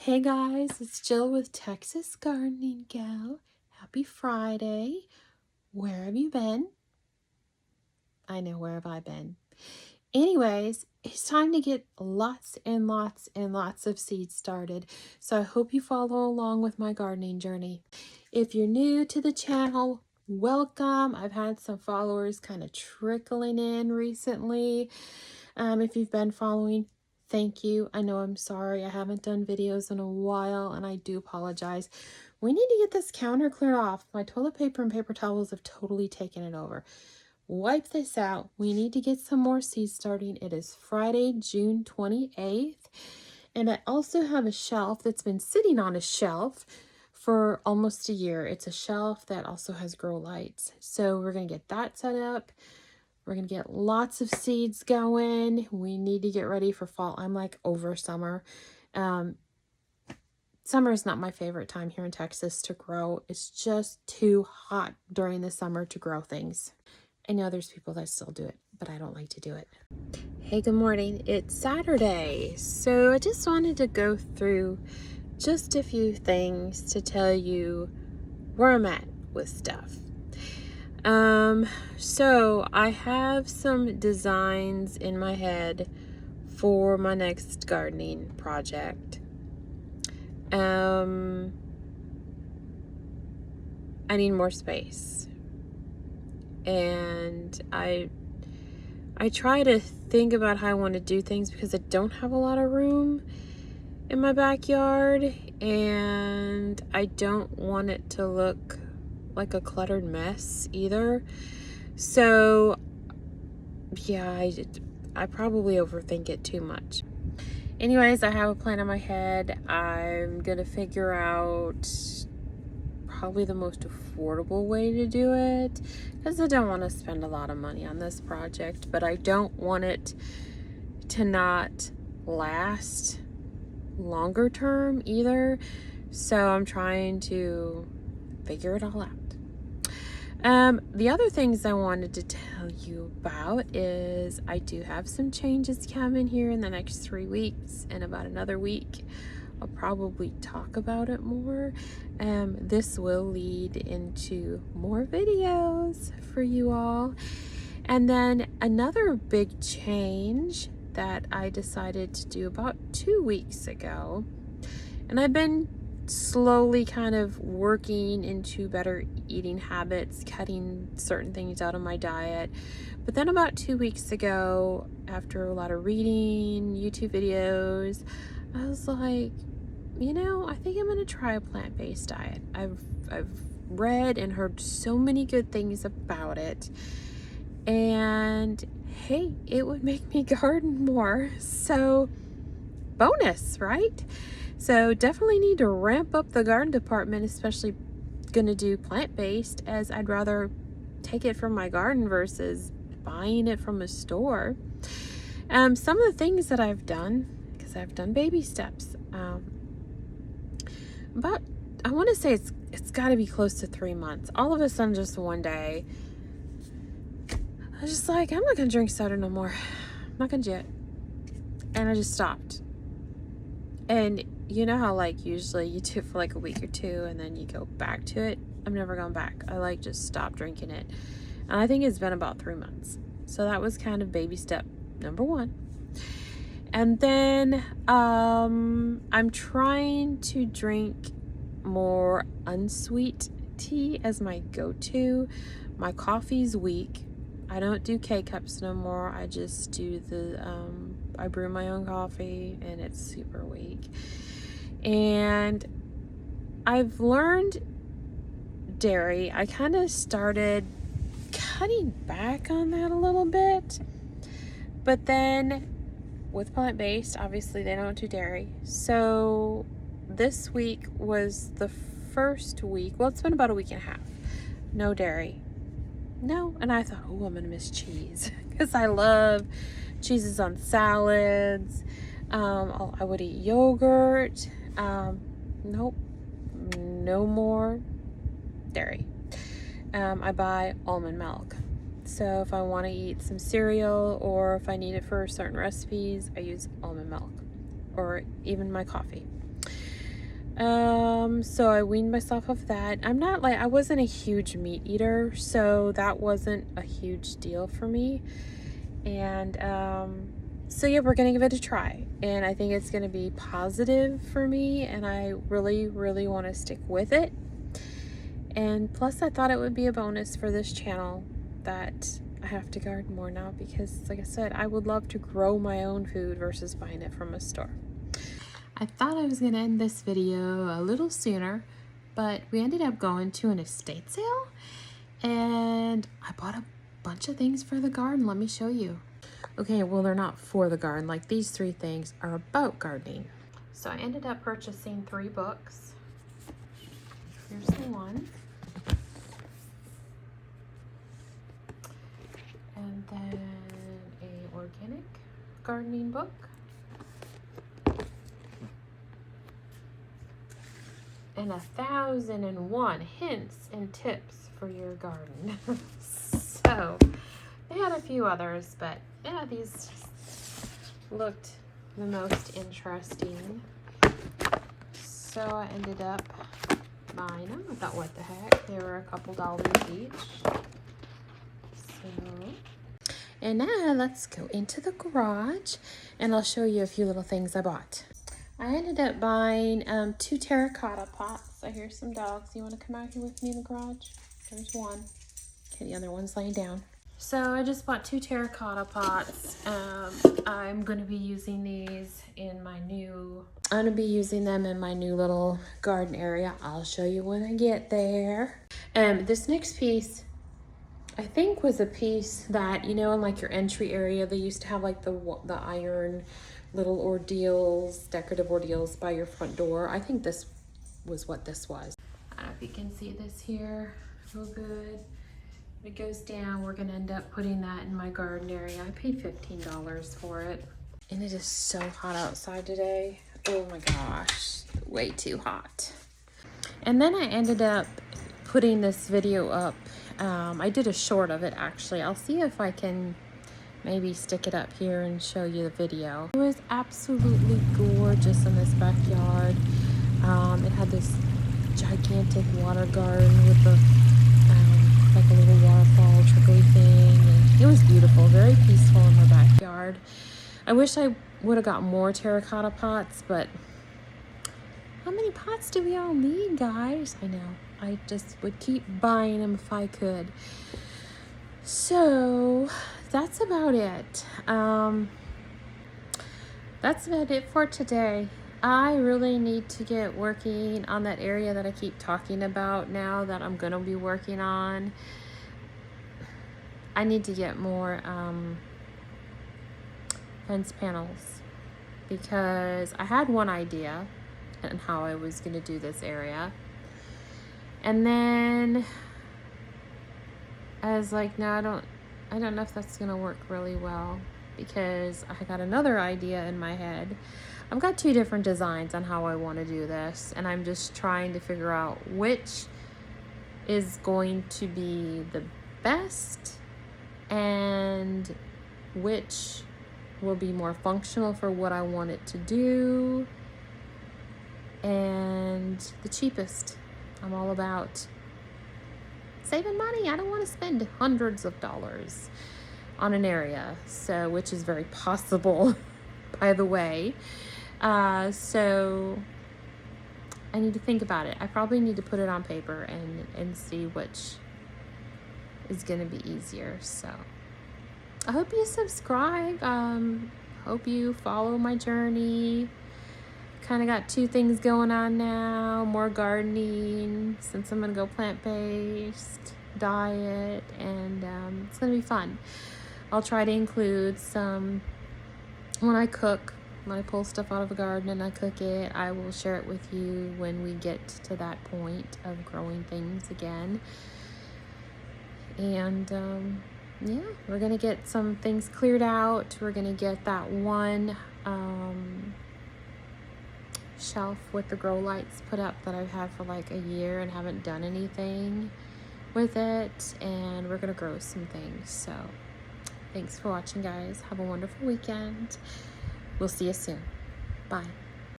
Hey guys, it's Jill with Texas Gardening Gal. Happy Friday. Where have you been? I know, where have I been? Anyways, it's time to get lots and lots and lots of seeds started. So I hope you follow along with my gardening journey. If you're new to the channel, welcome. I've had some followers kind of trickling in recently. If you've been following, thank you. I know I'm sorry I haven't done videos in a while, and I do apologize. We need to get this counter cleared off. My toilet paper and paper towels have totally taken it over. Wipe this out. We need to get some more seeds starting. It is Friday, June 28th. And I also have a shelf that's been sitting on a shelf for almost a year. It's a shelf that also has grow lights. So we're going to get that set up. We're going to get lots of seeds going. We need to get ready for fall. I'm like over summer. Summer is not my favorite time here in Texas to grow. It's just too hot during the summer to grow things. I know there's people that still do it, but I don't like to do it. Hey, good morning. It's Saturday. So I just wanted to go through just a few things to tell you where I'm at with stuff. So I have some designs in my head for my next gardening project. I need more space. And I try to think about how I want to do things because I don't have a lot of room in my backyard, and I don't want it to look like a cluttered mess either. So yeah, I probably overthink it too much. Anyways, I have a plan in my head. I'm gonna figure out probably the most affordable way to do it, because I don't want to spend a lot of money on this project, but I don't want it to not last longer term either. So I'm trying to figure it all out. The other things I wanted to tell you about is I do have some changes coming here in the next 3 weeks. In about another week, I'll probably talk about it more. This will lead into more videos for you all. And then another big change that I decided to do about 2 weeks ago, and I've been slowly kind of working into better eating habits, cutting certain things out of my diet. But then about 2 weeks ago, after a lot of reading, YouTube videos, I was like, you know, I think I'm going to try a plant-based diet. I've read and heard so many good things about it. And hey, it would make me garden more. So bonus, right? So definitely need to ramp up the garden department, especially gonna do plant-based, as I'd rather take it from my garden versus buying it from a store. Some of the things that I've done, because I've done baby steps, but I want to say it's got to be close to 3 months. All of a sudden, just one day, I was just like, I'm not gonna drink soda no more. I'm not gonna do it. And I just stopped. And you know how like usually you do it for like a week or two and then you go back to it? I've never gone back. I like just stopped drinking it. And I think it's been about 3 months. So that was kind of baby step number 1. And then I'm trying to drink more unsweet tea as my go-to. My coffee's weak. I don't do K-cups no more. I just do I brew my own coffee, and it's super weak. And I've learned dairy. I kind of started cutting back on that a little bit. But then with plant-based, obviously they don't do dairy. So this week was the first week. Well, it's been about a week and a half. No dairy. No. And I thought, oh, I'm going to miss cheese. Because I love cheeses on salads. I would eat yogurt. Nope. No more dairy. I buy almond milk. So if I want to eat some cereal, or if I need it for certain recipes, I use almond milk, or even my coffee. So I weaned myself off that. I wasn't a huge meat eater, so that wasn't a huge deal for me. And so yeah, we're gonna give it a try, and I think it's gonna be positive for me, and I really, really want to stick with it. And plus, I thought it would be a bonus for this channel that I have to garden more now, because like I said, I would love to grow my own food versus buying it from a store. I thought I was going to end this video a little sooner, but we ended up going to an estate sale, and I bought a bunch of things for the garden. Let me show you. Okay, well, they're not for the garden. Like, these 3 things are about gardening. So I ended up purchasing 3 books. Here's the one. And then a organic gardening book. And 1,001 hints and tips for your garden. So they had a few others, but yeah, these looked the most interesting. So I ended up buying them. I thought, what the heck? They were a couple dollars each. So, and now let's go into the garage, and I'll show you a few little things I bought. I ended up buying 2 terracotta pots. I hear some dogs. You want to come out here with me in the garage? There's one. Okay, the other one's laying down. So I just bought 2 terracotta pots. I'm going to be using these in my new... I'm going to be using them in my new little garden area. I'll show you when I get there. This next piece, I think, was a piece that, you know, in like your entry area, they used to have like the iron little ordeals, decorative ordeals by your front door. I think this was what this was. I don't know if you can see this here real good. When it goes down, we're gonna end up putting that in my garden area. I paid $15 for it. And it is so hot outside today. Oh my gosh, way too hot. And then I ended up putting this video up. I did a short of it, actually. I'll see if I can maybe stick it up here and show you the video. It was absolutely gorgeous in this backyard. It had this gigantic water garden with the like a little waterfall trickly thing, and it was beautiful, very peaceful in the backyard. I wish I would have got more terracotta pots, but how many pots do we all need, guys? I know, I just would keep buying them if I could. So that's about it. That's about it for today. I really need to get working on that area that I keep talking about now that I'm going to be working on. I need to get more fence panels, because I had one idea on how I was going to do this area. And then I was like, no, I don't know if that's going to work really well, because I got another idea in my head. I've got 2 different designs on how I want to do this, and I'm just trying to figure out which is going to be the best and which will be more functional for what I want it to do, and the cheapest. I'm all about saving money. I don't want to spend hundreds of dollars on an area, so, which is very possible, by the way. So I need to think about it. I probably need to put it on paper and see which is going to be easier. So I hope you subscribe. Hope you follow my journey. Kind of got 2 things going on now. More gardening, since I'm going to go plant-based diet, and it's going to be fun. I'll try to include some, when I cook, when I pull stuff out of the garden and I cook it, I will share it with you when we get to that point of growing things again. And yeah, we're gonna get some things cleared out. We're gonna get that one shelf with the grow lights put up that I've had for like a year and haven't done anything with it, and we're gonna grow some things. So thanks for watching, guys. Have a wonderful weekend. We'll see you soon. Bye.